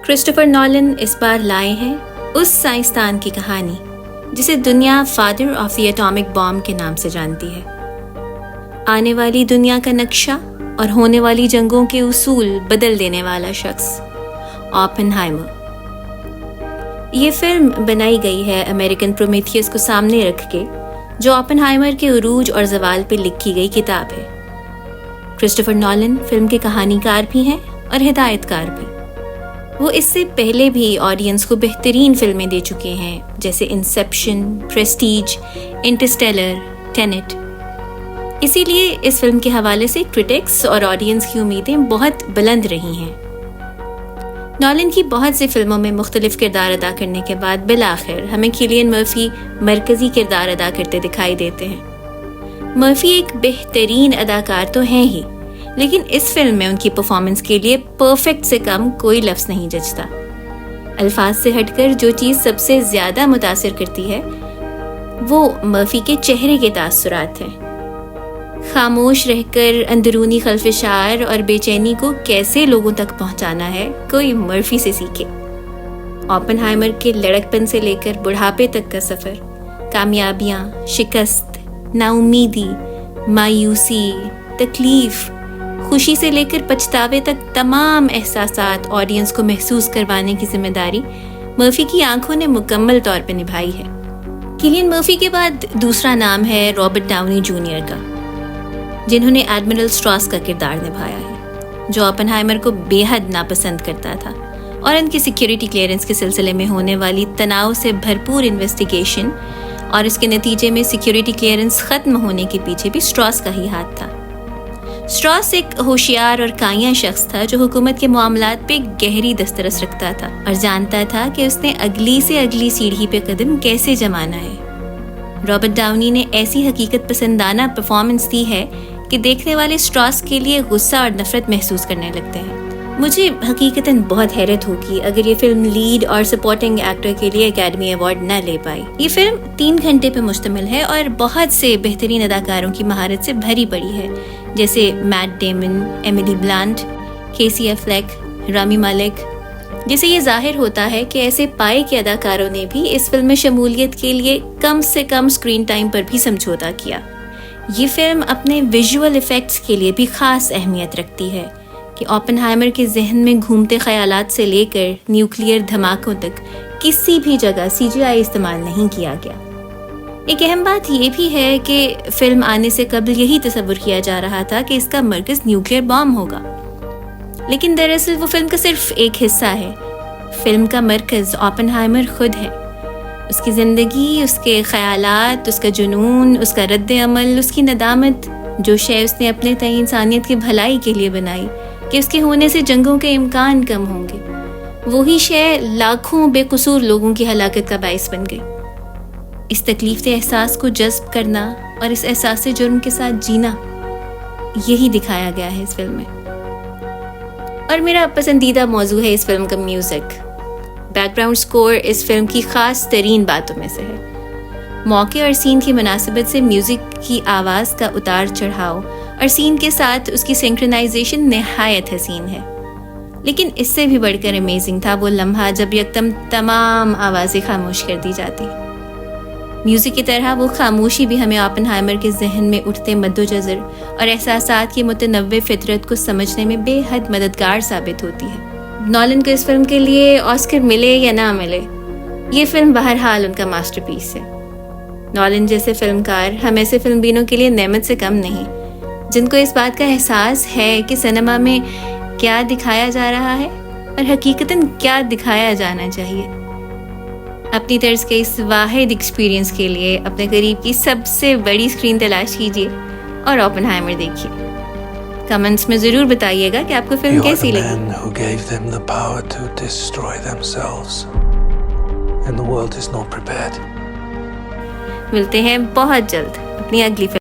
Christopher Nolan इस बार लाए हैं उस साइंसदान की कहानी जिसे दुनिया father of the atomic bomb के नाम से जानती है। आने वाली दुनिया का नक्शा और होने वाली जंगों के उसूल बदल देने वाला शख्स ओपेनहाइमर। ये फिल्म बनाई गई है अमेरिकन प्रोमेथियस को सामने रख के, जो ओपेनहाइमर के उरूज और ज़वाल पे लिखी गई किताब है। क्रिस्टोफर नॉलन फिल्म के कहानीकार भी हैं और हिदायतकार भी। वो इससे पहले भी ऑडियंस को बेहतरीन फिल्में दे चुके हैं, जैसे इंसेप्शन, प्रेस्टीज, इंटरस्टेलर, टेनेट। इसीलिए इस फिल्म के हवाले से क्रिटिक्स और ऑडियंस की उम्मीदें बहुत बुलंद रही हैं। नॉलन की बहुत सी फिल्मों में मुख्तलिफ किरदार अदा करने के बाद बिलाखिर हमें किलियन मर्फी मरकजी किरदार अदा करते दिखाई देते हैं। मर्फी एक बेहतरीन अदाकार तो हैं ही, लेकिन इस फिल्म में उनकी परफॉर्मेंस के लिए परफेक्ट से कम कोई लफ्ज़ नहीं जचता। अल्फाज से हटकर जो चीज़ सबसे ज़्यादा मुतासिर करती है वो मर्फी के चेहरे के तासुरात हैं। खामोश रहकर अंदरूनी खलफशार और बेचैनी को कैसे लोगों तक पहुंचाना है, कोई मर्फी से सीखे। ओपेनहाइमर के लड़कपन से लेकर बुढ़ापे तक का सफ़र, कामयाबियाँ, शिकस्त, नाउमीदी, मायूसी, तकलीफ, खुशी से लेकर पछतावे तक तमाम एहसासात ऑडियंस को महसूस करवाने की जिम्मेदारी मर्फी की आंखों ने मुकम्मल तौर पर निभाई है। किलियन मर्फी के बाद दूसरा नाम है रॉबर्ट डाउनी जूनियर का, जिन्होंने एडमिरल स्ट्रॉस का किरदार निभाया है, जो ओपेनहाइमर को बेहद नापसंद करता था और उनकी सिक्योरिटी क्लियरेंस के सिलसिले में होने वाली तनाव से भरपूर इन्वेस्टिगेशन और इसके नतीजे में सिक्योरिटी क्लियरेंस ख़त्म होने के पीछे भी स्ट्रॉस का ही हाथ था। स्ट्रॉस एक होशियार और काया शख्स था जो हुकूमत के मामलात पे गहरी दस्तरस रखता था और जानता था कि उसने अगली से अगली सीढ़ी पे कदम कैसे जमाना है। रॉबर्ट डाउनी ने ऐसी हकीकत पसंदाना परफॉर्मेंस दी है कि देखने वाले स्ट्रॉस के लिए गुस्सा और नफरत महसूस करने लगते हैं। मुझे हकीकतन बहुत हैरत होगी अगर ये फिल्म लीड और सपोर्टिंग एक्टर के लिए एकेडमी अवार्ड न ले पाई। ये फिल्म 3 घंटे पे मुश्तमिल है और बहुत से बेहतरीन अदाकारों की महारत से भरी पड़ी है, जैसे मैट डेमन, एमिली ब्लंट, केसी एफ्लेक, रामी मालिक। जिससे ये जाहिर होता है कि ऐसे पाए के अदाकारों ने भी इस फिल्म में शमूलियत के लिए कम से कम स्क्रीन टाइम पर भी समझौता किया। ये फिल्म अपने विजुअल इफेक्ट्स के लिए भी खास अहमियत रखती है कि ओपेनहाइमर के जहन में घूमते ख्यालात से लेकर न्यूक्लियर धमाकों तक किसी भी जगह सीजीआई इस्तेमाल नहीं किया गया। एक अहम बात यह भी है कि फिल्म आने से कबल यही तस्वुर किया जा रहा था कि इसका मरकज़ न्यूक्लियर बॉम्ब होगा, लेकिन दरअसल वो फिल्म का सिर्फ एक हिस्सा है। फिल्म का मरकज़ ओपेनहाइमर खुद है। उसकी ज़िंदगी, उसके ख्यालात, उसका जुनून, उसका रद्द अमल, उसकी नदामत, जो शय उसने अपने तय इंसानियत की भलाई के लिए बनाई कि उसके होने से जंगों के इम्कान कम होंगे, वही शय लाखों बेकसूर लोगों की हलाकत का बाइस बन गई। इस तकलीफ के एहसास को जज्ब करना और इस एहसास से जुर्म के साथ जीना, यही दिखाया गया है इस फिल्म में। और मेरा पसंदीदा मौजू है इस फिल्म का म्यूज़िक। बैकग्राउंड स्कोर इस फिल्म की ख़ास तरीन बातों में से है। मौके और सीन की मुनासिबत से म्यूज़िक की आवाज़ का उतार चढ़ाव और सीन के साथ उसकी सिंक्रोनाइजेशन नहायत हसीन है। लेकिन इससे भी बढ़कर अमेजिंग था वो लम्हा जब यकदम तमाम आवाज़ें खामोश कर दी जाती। म्यूज़िक की तरह वो खामोशी भी हमें ओपेनहाइमर के जहन में उठते मद्दोजज़र और एहसासात की मुतनव्वे फितरत को समझने में बेहद मददगार साबित होती है। नॉलन को इस फिल्म के लिए ऑस्कर मिले या ना मिले, ये फिल्म बहरहाल उनका मास्टरपीस है। नॉलन जैसे फिल्मकार हम ऐसे फिल्मबीनों के लिए नेमत से कम नहीं, जिनको इस बात का एहसास है कि सिनेमा में क्या दिखाया जा रहा है और हकीकतन क्या दिखाया जाना चाहिए। अपनी तर्ज के इस वाहिद एक्सपीरियंस के लिए अपने करीब की सबसे बड़ी स्क्रीन तलाश कीजिए और ओपेनहाइमर देखिए। कमेंट्स में ज़रूर बताइएगा कि आपको फिल्म कैसी लगी। मिलते हैं बहुत जल्द अपनी अगली फिल्म।